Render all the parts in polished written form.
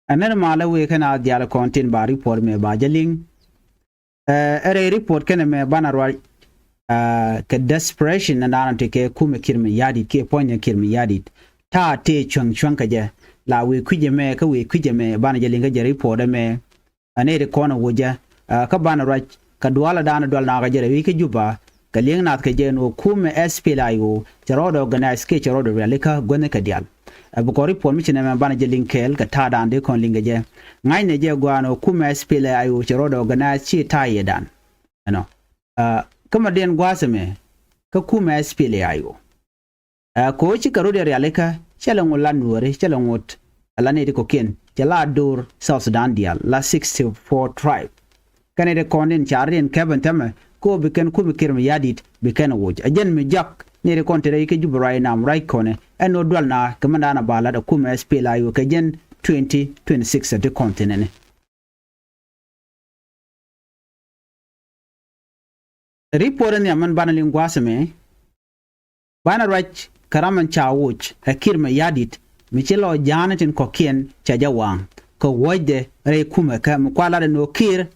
anan mala we kana dial content ba report me ba jaling ere report kana me bana rwa ka desperation na nan take kuma kirmi yadi ke ponya kirmi yadi ta te chong ka je la we kuje me ka we kuje me bana jalinga je report me ane de kona woja ka bana rwa ka duala dana dol na ga je wi ke juba ka ling nat ka je no kuma SPLIO jarodo organize ke jarodo realika gone ka dial bu ko report mi chine me bana jaling kel ka ta dan de kon linga je ngai ne je gwano kuma SPLIO jarodo organize chi ta yedan ano kama den gwasame ka kuma SPLIO ko chi karo de realika chalongo la nuore chalongot ala ne de koken jala dur South Sudan dial la 64 tribe kane de konden charren keben tama ko biken kuma kirma yadit biken woj ajen mi jak ne de kontere ke jubrai nam right kone eno dwal na kamanda na bala da kuma SPLIO ka jen 2026 de kontinene report ne man bana lingwasame bana rach karaman chawuch akirma yadit michelo janatin kokien chajawang ko wojde re kuma ka mkwala no kir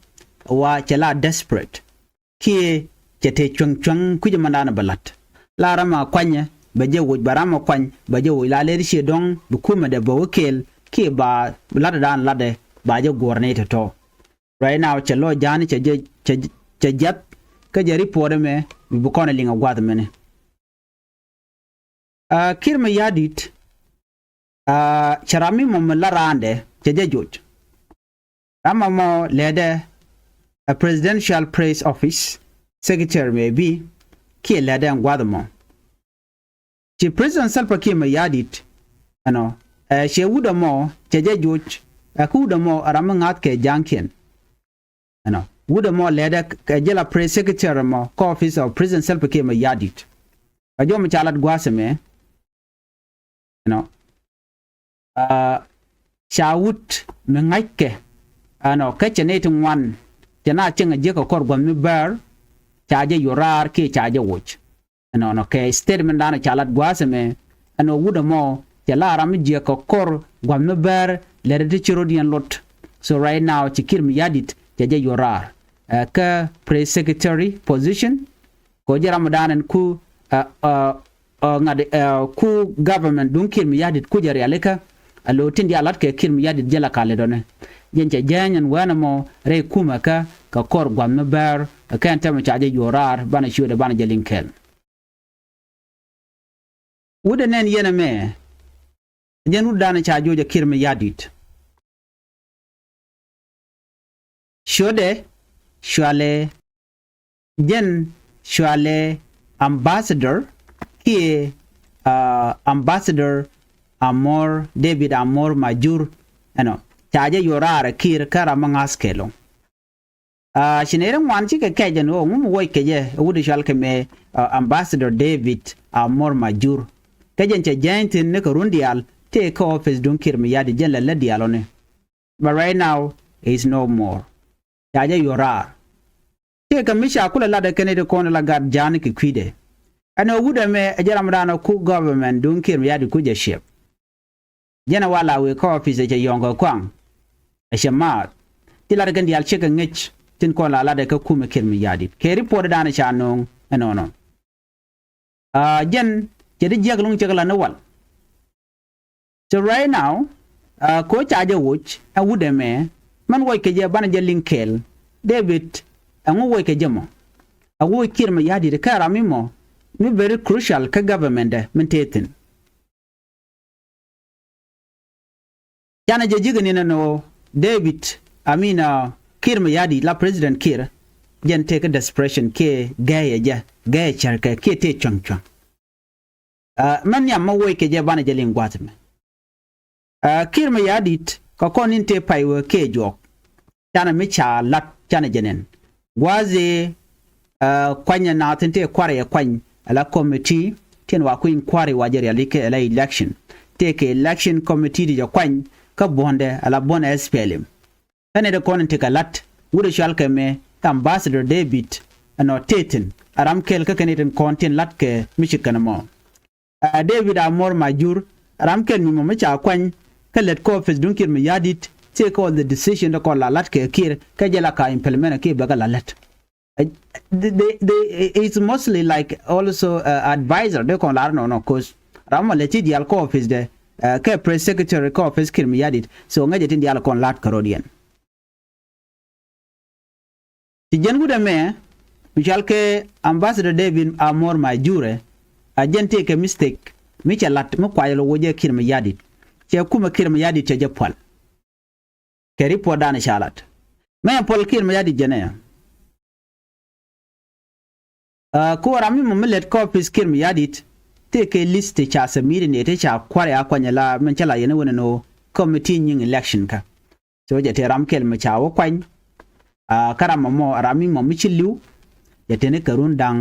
wa chala desperate kie chete chung kuje mandana balat larama kwanya baje woj barama kwany baje woj la le shi dong bu kuma de bo kel ki ba lada dan lade baje gorne to right now chelo jani chajat ka je report me bu kona linga gwad mene kirma yadit charami mo larande je joj rama mo lede a presidential press office secretary maybe ki lede gwad mo chi president Salva Kiir yadit ano she wuda mo je joj akuda mo arama ngat ke janken ano wuda mo leda ka jela press secretary mo office of president Salva Kiir yadit ajo mo chalat gwasame shawut mengaike ano kachenetin wan jana chenga je ko kor gwamni bar chaje yorar ke chaje woch no ke statement dana chalat gwasame ano wuda mo jala ram je ko kor gwamni bar lede chirodian lot so right now chikir mi yadit jaje yorar ka press secretary position ko jara madanan ku ngade ku government dun kir mi yadit ku jari aleka alo tindi alat ke kir mi yadit jela kale done jenche janyan wana mo re kuma ka kor gwam no bar ka enta ma chaje yorar bana shude bana jelinkel wuda nen yena me jenu dana chajoje kir mi yadit shode shwale jen shwale ambassador here ambassador Amor David Amor Majur chaje yorara kir kara mangaskelo shinere wanchi ke keje no ngum woy keje wudi shalke me ambassador David Amor Majur keje nche jaintin ne ko rundial take office dun kir mi yadi jen la dialone but right now is no more chaje yorar te kamisha kula la de kene de kono la gad jan ki kwide ano wuda me ajara mdana ku government dun kir mi yadi ku je ship jena wala we ko office je yongo kwang ashamat tilar gandi al cheka ngech tin ko la de ka kuma kir mi yadi ke report dana cha non no jen je de jeglung chekala no wal so right now ko chaje wuch a wuda me man woy ke je bana je linkel David angu woy ke jemo a woy kir mi yadi de kara mimo mi very crucial ka government min tetin yana je jigani no David Amina Kir mi yadi la president Kir jen take desperation ke gaya charka ke te chong man ya ma woy ke je bana je lingwatme Kir mi yadi ko konin te paywo ke jok yana mi cha lat yana jenen waze kwanya na tente kware ya kwany ala committee ten wa kuin kware wajeri alike ala election take election committee di kwany ka bonde ala bon SPLM ene de konin te kalat wude shalke me ambassador David ano teten aram kel ka kaniten kontin lat ke michigan mo David Amor Majur aram kel mi mo cha kwany ka let ko office dun kir mi yadit take all the decision ko la lat ke kir ka jela ka implement ke baga la lat. It's mostly like also advisor de kon la no cause rama leti di alco office de ke press secretary ko office kir mi yadit so ngaje tin di alco lat karodian ti jengu de me michal ke ambassador David Amor Majure agente ke mistake mi chalat mo kwayelo woje kir mi yadit che kuma kir mi yadit che japal ke report dan shalat me pol kir mi yadit jene ko rami mo let ko office kir mi yadit take a list cha samiri ne te cha kware akwanya la men chala yene wona no committee nyin election ka so je te ram kel me cha wo kwany karama mo rami mo michilu je te ne karun dang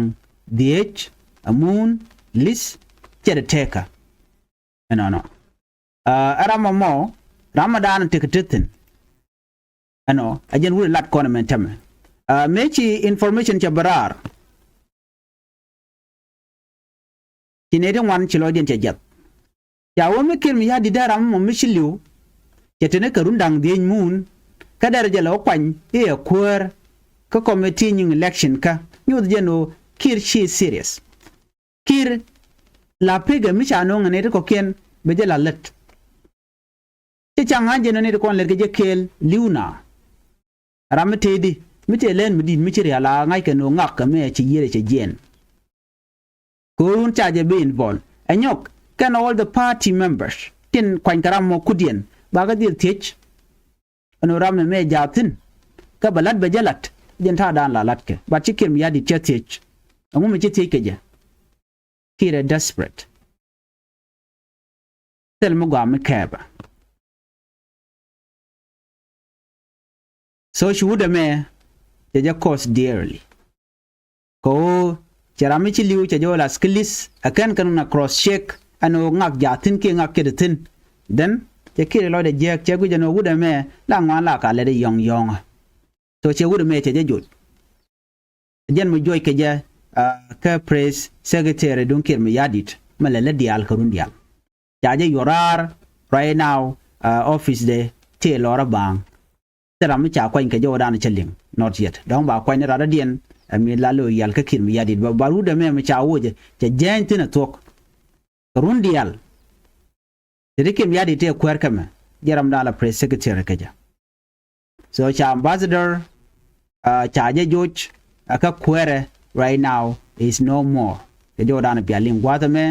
dh amun list che de teka no arama mo ramadan te ketetin ano ajen wuri lat kono men tame mechi information cha barar tinede wan chilo den jat ya wo me kirmi ya di daram mo michiliu yetene karun dang den mun kadar jalo kwany e kwor ka committee nyin election ka nyud jeno kir chi serious kir la pega mi chano ngane ko ken be jala let ti changa jeno ne ko ler je kel liuna rametedi mitelen midi michiri ala ngai ke no ngak me chi yere che jen Kurun charge be involved. Anyok can all the party members tin kwankaram mo kudien baga dir tich anoram me jatin ka balad bejalat jenta dan la latke ba chikim ya di tich amu me chiti keje kire desperate tel mo gwa me keba so she would me they cost dearly ko Charami chiliu cha jola skills akan kanuna cross check ano ngak jatin ke ngak kedetin then che kire lo de jek che gujano wuda me la ngwa la ka le de yong yong so che wuda me che jot jen mo joy ke ja ka press secretary don kir mi yadit malele dial karun dial jaje yorar right now office de te lora bang terami cha kwa ke jodan cheling not yet don ba kwa ni rada dien ami lalo yal ka kir mi yadit ba baru da me chawoje je jentina tok rundial dike mi yadit e kwer kama jaram dala press secretary kaja so cha ambassador cha je joj aka kwere right now is no more e do dana bialing wata me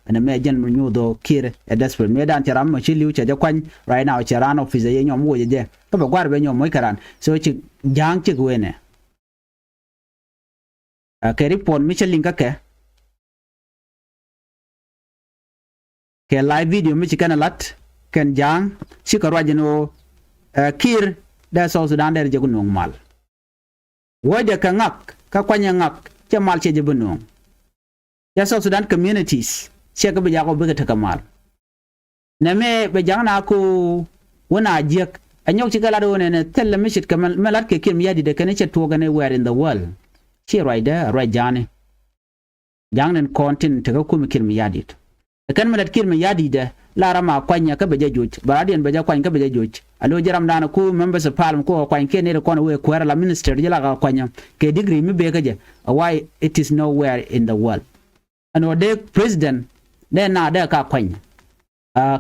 and me jen mu nyudo kir e desperate me dan charam ma chiliu cha kwan right now charano office ye nyom wo je ka ba gwar be nyom moy karan so chi jang chi gwene ke report Michelin ka ke live video Michigan lat ken jang sikarwa jeno kir da so Sudan der je gunong mal wode ka ngak ka kwanya ngak che mal che je bunong ya so Sudan communities che ka be jago be ta kamal na me be jang na ko wona jek anyok ci gala do ne tel michit kamal malat ke kim yadi de ken che to gane where in the world she right there right jani jangnen kontin te ko mi kirmi yadit kan malat kirmi yadi de lara ma kwanya ka beje joj baradien beje kwanya ka beje joj alo jaram dana ku members of parliament ko kwanya ke ne ko we ko la minister jela ka kwanya ke degree mi be kaje why it is nowhere in the world ano de president ne na de ka kwanya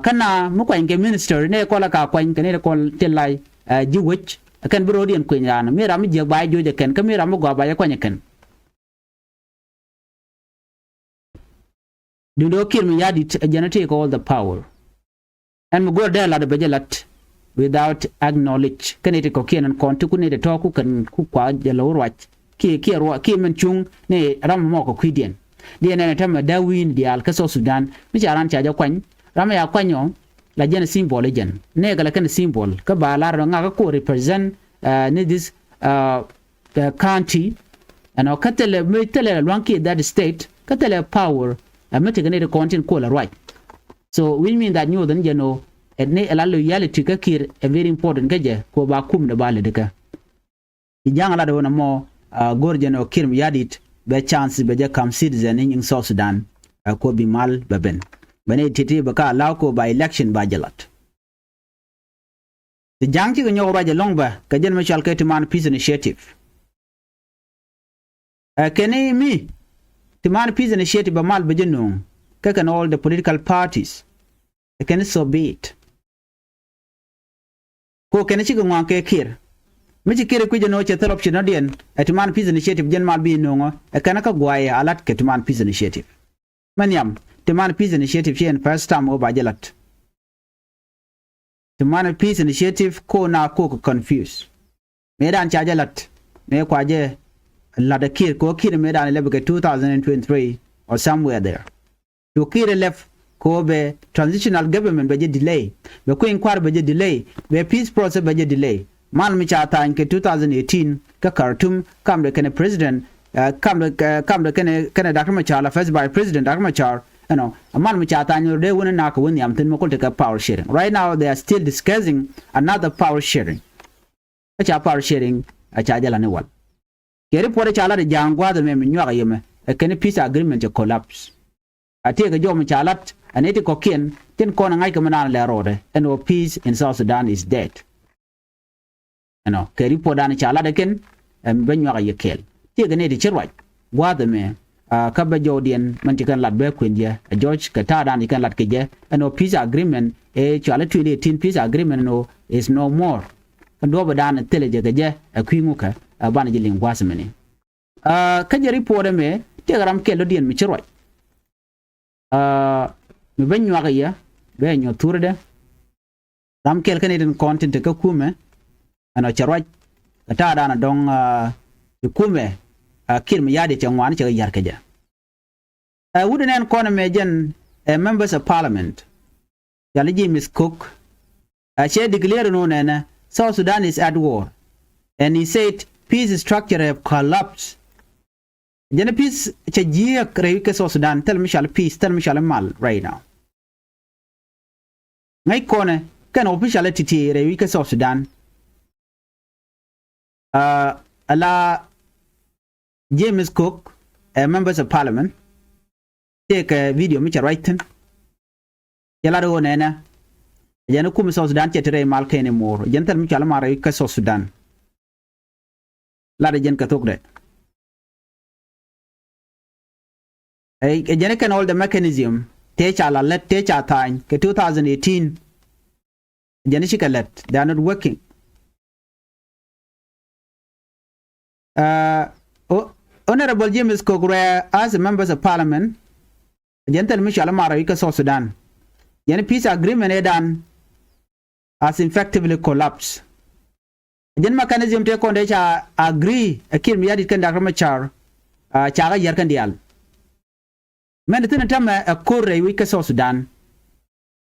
kana mu kwanya ke minister ne ko la ka kwanya ke ne ko telai jiwich kan brodien kwenya na mira mi je ba joje ken ka mira mo go ba ya kwanya ken do kir mi yadi take all the power and mo go there la de bejelat without acknowledge kan ite ko ken kon tu ne de to ku kan ku kwa je lo rwach ki ro ki men chung ne ram mo ko kwidien die ne tam da win di al ka so Sudan mi jaran cha ja kwany ram ya kwanyo la jen symbol jen ne ga la kan symbol ka ba la ro nga ko represent ne this the county and katele me tele lwanki that state katele power amete gane the content ko la right so we mean that new then you know ne la loyalty ka kir a very important gaje ko ba kum ne bale de ka ijanga la do na mo gorjeno kir mi yadit be chance be je kam citizen in South Sudan ko bi mal baben bane titi baka law ko by election ba jalat the jangti go nyo raja longba ka jen machal ke Timan Peace Initiative kene mi Timan Peace Initiative ba mal bejeno ka kan all the political parties kene so be it ko kene chi go ngwan ke kir mi chi kire kuje no che therop chi no dien Timan Peace Initiative jen mal bi no kana ka gwaye alat ke Timan Peace Initiative maniam Timan Peace Initiative chen first time over jalat Timan Peace Initiative ko na ko confuse medan cha jalat me kwaje lada kir ko kir medan lebe 2023 or somewhere there to kir left ko be transitional government be delay be ko inquire be delay be peace process be delay man mi cha ta nke 2018 ka Khartoum kam de kene president kam de kene Dr. Machar la first by president Dr. Machar you know man mi cha ta nyo de wona na ko woni am tin mo ko take power sharing right now they are still discussing another power sharing cha power sharing a cha jala ne wal ke report cha la de jangwa de me nywa yeme kene peace agreement to collapse ate ga jom cha lat aneti ko ken tin ko na ngai ko mana le rode and no peace in South Sudan is dead you know ke report dan cha la de ken ben nywa yekel te ga ne de chirwa wa de me ka ba jodien man ti kan lat be kwinje George ka ta dan kan lat ke je and no peace agreement cha la 2018 peace agreement no is no more ndo ba dan tele je ga je kwingu ka ban ji lingwa semeni ka je report me te garam ke lo dien mi chirwa mi ben nywa ya be nyo turde ram kel kan den content ka kume ano charwa ta dana dong kume kir mi yade changwan che yar keja wouldn't en kono mejen members of parliament yaliji Miss Cook she declared no nana South Sudan is at war and he said peace structure have collapsed jene peace che jia krewi ke South Sudan tel mishal peace tel mishal mal right now ngai kone kan official titi rewi ke South Sudan ala James Cook members of parliament take a video mi writing yala do nena jene kum South Sudan che tere mal kene mor jentel mi chala mara ke South Sudan la de jen ka tok de jene kan all the mechanism te chala let te cha tan ke 2018 jene shikalet they are not working Honorable James Kogre as members of parliament jentel Michel Mara ka South Sudan yen peace agreement edan has effectively collapsed jen mechanism te konde cha agree akir mi yadit kan Dr. Machar cha ga yer kan dial men tin tam a korre wi ka South Sudan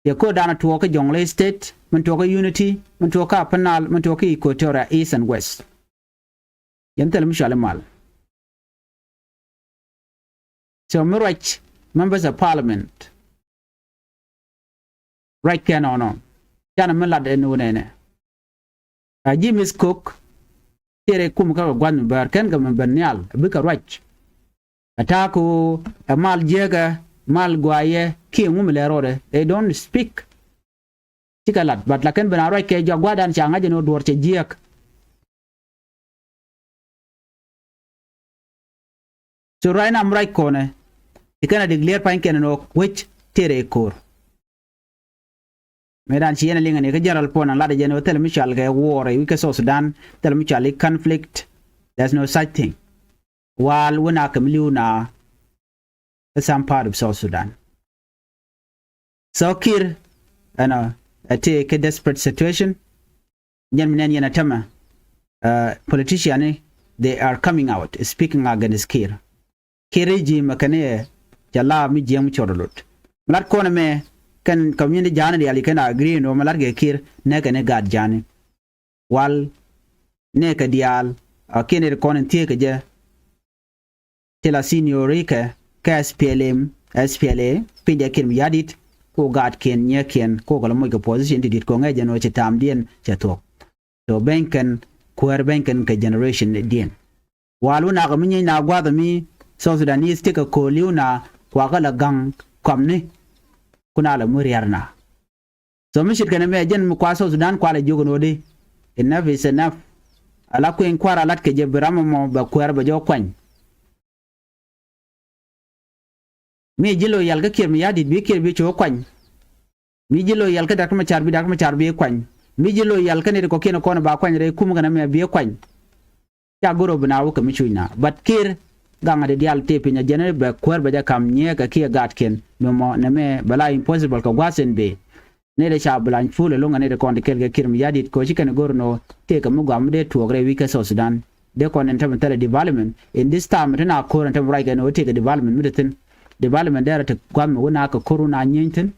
ye ko dana to ka Jonglei state men to ka unity men to ka panal men to ka Equatoria east and west jentel Michel Mal so mirach members of parliament right can or no jana melad enu nene James Cook tere kum ka gwan bar ken ga membernial bika rach atako mal jega mal gwaye ki ngumle rode they don't speak tikalat but laken bana rach ke jagwadan changa jeno dor che jiek so right now right kone ikana declare pain ken no which tere kor medan chi yana linga ne ka jaral pona la de jeno tel michal ga war wi ka South Sudan tel michal conflict there's no such thing wal wona kamliuna some part of South Sudan so kir ana take a desperate situation jan minen yana tama politicians they are coming out speaking against kir regime makane jalla mi jiem chorolot malat kone me kan community jana di ali kana agree no malar ge kir ne kan gad jani wal ne ka dial akene konen tie ke je tela seniorike ka SPLA pinde kin yadit ko gad ken nye ken ko kala mo ke position dit ko ngai jano che tam dien che to to banken kuer banken ka generation dien walu na ga mi na gwa da mi South Sudanese take a koliuna kwa kala gang kamne kuna la muriyarna so mi shit kana me jen mu kwa South Sudan kwa le jogo no de enough is enough ala ko en kwara lat ke je brama mo ba kwara ba jo kwany mi jilo yal ga kir mi yadi bi kir bi cho kwany mi jilo yal ka dak ma char bi kwany mi jilo yal ka ne ko keno kono ba kwany re kum ga na me bi kwany ya goro bina wo ka mi chuina but kir ganga de dial te pinya jene ba kwar ba ja kam nye ka kia gat ken mo na me bala impossible ko gwasen be ne de cha blan fule longa ne de kon de kelge kir mi yadi ko chikane gorno te ka mu gam de tuogre wi ka South Sudan de kon entertainment development in this time tana ko ran tam right no te ka development midatin development there to gwam wona ka corona nyintin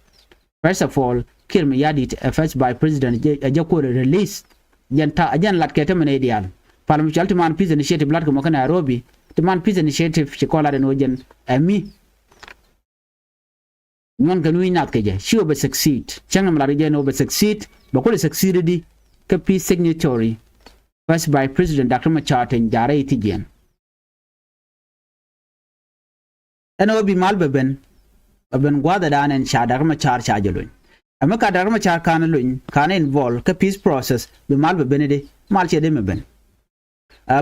first of all kir mi yadi first by president je ko release janta ajan lat ke tamane dial parliament man peace initiative lat ko mo kana Nairobi the man peace initiative chikola de no jen ami non ganu inat keje she will succeed changam la region will succeed but will succeed di ka peace signatory first by president Dr. Machar ten jare itigen eno bi malbe ben gwada danen sha Dr. Machar chajelun amaka Dr. Machar kana lun kana involve ka peace process bi malbe ben de malche de meben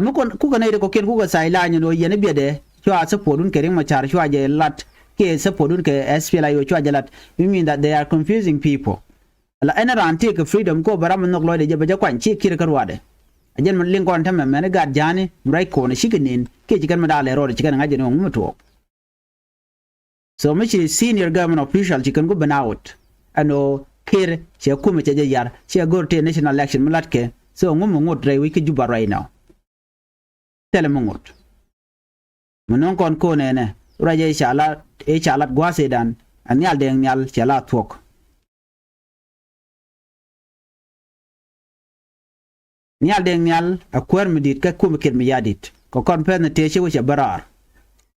mukon ku kana de ko ken ku ga saila nyo yene biede cho asa podun kering Machar cho aje lat ke supportun ke SPLA yo chwa jalat we mean that they are confusing people la enara antique freedom ko baram nok loide je baja kwan chi kir karwade ajen man lingon tam men ga jani mrai ko ne shikinin ke jikan madale ro jikan ngaje no muto so michi senior government official jikan go banawut ano kir che kuma che yar che gorte national election mulatke so ngum ngot rai wiki juba right now tele mungot munon kon ko ne raje shala e chalat gwase dan anyal de nyal chala thok nyal de nyal akwer midit ka kum kir mi yadit ko kon pen te che wo barar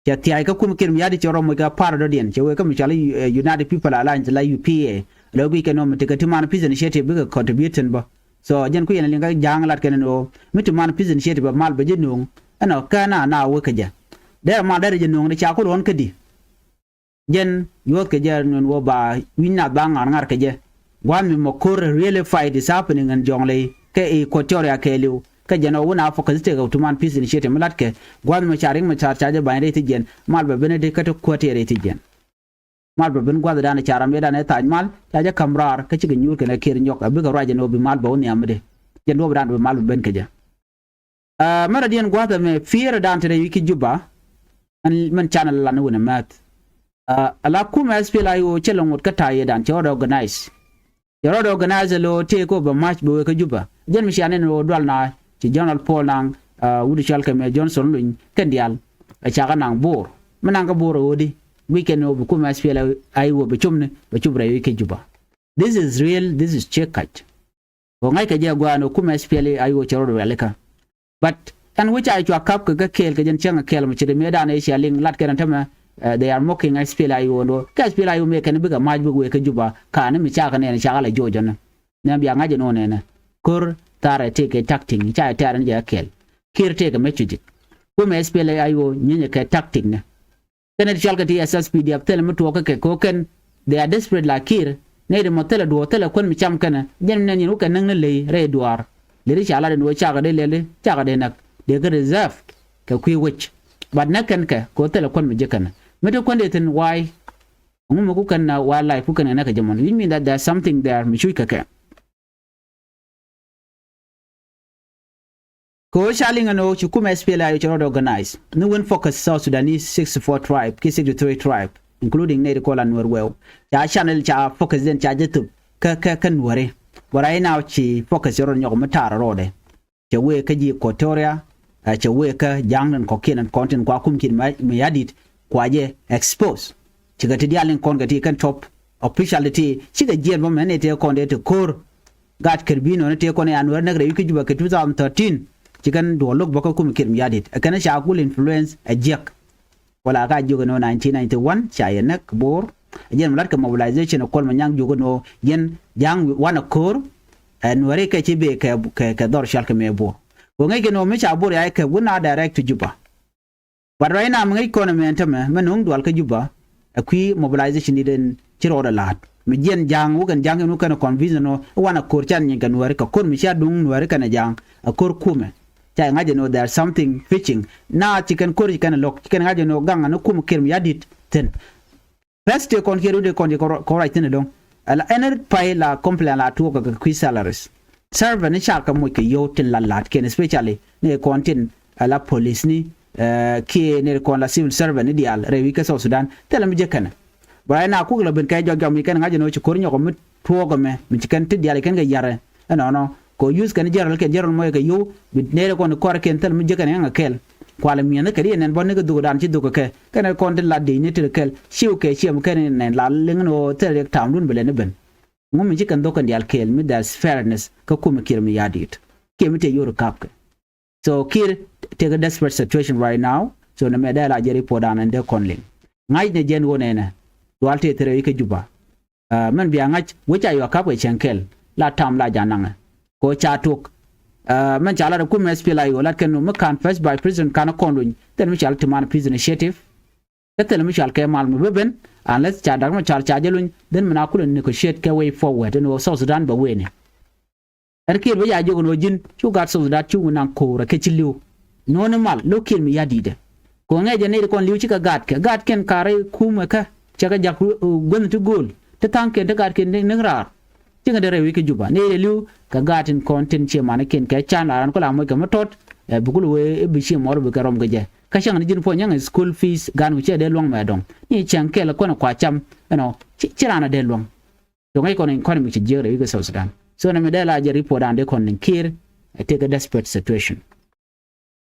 ya ti ay ka kum kir mi yadit choro mo ga par do dien che we ka mi chala United People Alliance la UPA lo gi kenom te ka timan peace initiative bi contributing ba so jen ku yen linga janglat kenen o mitiman peace initiative mal ba jinung ana kana na wo ka ja der ma der jinung ni cha ko don kedi jen yot ke jer non wo ba winna ba ngar ke je gwami mo kor really fight is happening and jongle ke Equatoria ke liu ke jeno wona focus te go tuman peace initiative malat ke gwami mo charing mo char chaje ba rete jen mal ba benede ka to ko te rete jen mal ba ben gwada dana charam me dana taj mal chaje kamrar ke ci nyur ke na kir nyok abi ga raje no bi mal ba woni amde jen do dan mal ben ke je mara dien gwada me fear dan te wiki juba an man channel la no na mat ala kuma SPLA yo chelon wot kata yedan che organize yoro organize lo te ko ba match bo ka juba jen mi shane no dwal na ci General Paul nang wudi chal ke me Johnson luñ kendial a chaga nang bor manang ka bor wodi weekend no bu kuma SPLA ay wo be chumne be chubra yo ke juba this is real, this is checked ko ngai ka je gwa no kuma SPLA ay wo choro weleka but and which I to kap ka kel ka jen changa kel mo chide me dan e shaling lat kenan tama they are mocking SPLA no ka SPLA me kan biga majbu we ka juba ka ne mi chaka ne chaka la jojo na ne biya ngaje no ne kur tare take tactic cha tare ne kel kir take message ko me SPLA ayo nyenye ka tactic ne kana chalka ti SSPD aptel mutu ka ko ken they are desperate like kir ne de motela do tele kon mi cham kana jen ne ni ka nang ne le re duar le ri chala de no chaka de le chaka de nak de ga reserve ka kwi wich but nakan ka ko tele kon mi je kana meto konde ten why ngum ko kan na wildlife ko kan na ka jamon you mean that there's something there mi shuika ka ko shaling no chu kuma SPLA yo choro organize no one focus South Sudanese 64 tribe ki 63 tribe including ne ko lan werwew ya channel cha focus den cha jetu ka kan wore warai now chi focus yo nyoko matara rode che we ka ji Equatoria che we ka jangnan ko kenan content kwa kum kin mi yadit kwaje expose chiga ti dialen kon gati kan top officiality chiga jien bo men te kon de kor gat kerbino ne te kon anwar na gre yuki juba ke 2013 chigan do lok boko kum kirm yadit akana sha kul influence a jek wala ga jogo no 1991 cha yenak bor jen malat ka mobilization ko manyang jogo no yen jang wana kor anware ke chibe ke dor shal ke mebo ko ngai ke no me cha bor ya ke wona direct to juba. But right now, I'm going to menung dual ka juba, a key mobilization in Chiro the lad. mi jen jang wo kan jang no kan convince no wana kor chan nyen kan wari ka kor mi sha dung wari kan jang a kor kume cha ngaje no there's something fishing na chicken kor kan lok chicken ngaje no gang no kum ker mi yadit ten rest kon keru de kon ko right ne long ala ener pay la complain la to ka qui salaries server ni cha ka mo ke yo tin la lat ken especially ne kontin ala police ni ki ne kon la civil servant ni dial rewi ka South Sudan tele mi jekana ba na ku la ben kay jogam mi kan ngaje no ci kor ñoko mit fogo me mi ci kan tiddi ala kan ga yare no ko use kan jaral ken jaral moy ga yow bi ne ko ko ken tele mi jekana nga kel ko ala mi ne kadi nen bon ne ga dugo dan ci dugo ke kan ko la de ni te kel shiw ke shiam kan nen la lengno tele tam dun bele ne ben ngum mi ci kan do kan dial kel mi das fairness ka kuma kirmi yadit ke mi te yoro kap so kir take a desperate situation right now so na me da la jeri podan and de konling ngai ne jen wona na walte tere ke juba man biya ngach wucha yo ka we chenkel la tam la jananga ko chatuk man chala da kuma SPLA yo lat kanu makan first by president kana konluñ den mi chal timan prison initiative tetel mi chal ke mal mu beben unless cha dar ma chal cha jeluñ den mana kulun negotiate ke way forward no South Sudan ba wene erkir ba ya jogo no jin chu gat South Sudan chu nan ko ra ke chiliu no mal lokil mi yadide ko ngeje ne kon liu ci ka gat ken kare kuma ka chaga jak gon tu gol te tanke te gat ken ne rar ci nga dere wi ke juba ne liu ka gatin content ci man ken ke chan aran ko la mo ga matot bugul we bi ci mor bi karom ga je ka shang ni jin po nyang school fees gan ci de long ma dong ni chan ke la ko na kwa cham no ci rana de long to ngai ko ne mi ci jere wi ke South Sudan so na me de la je report ande kon kir take a desperate situation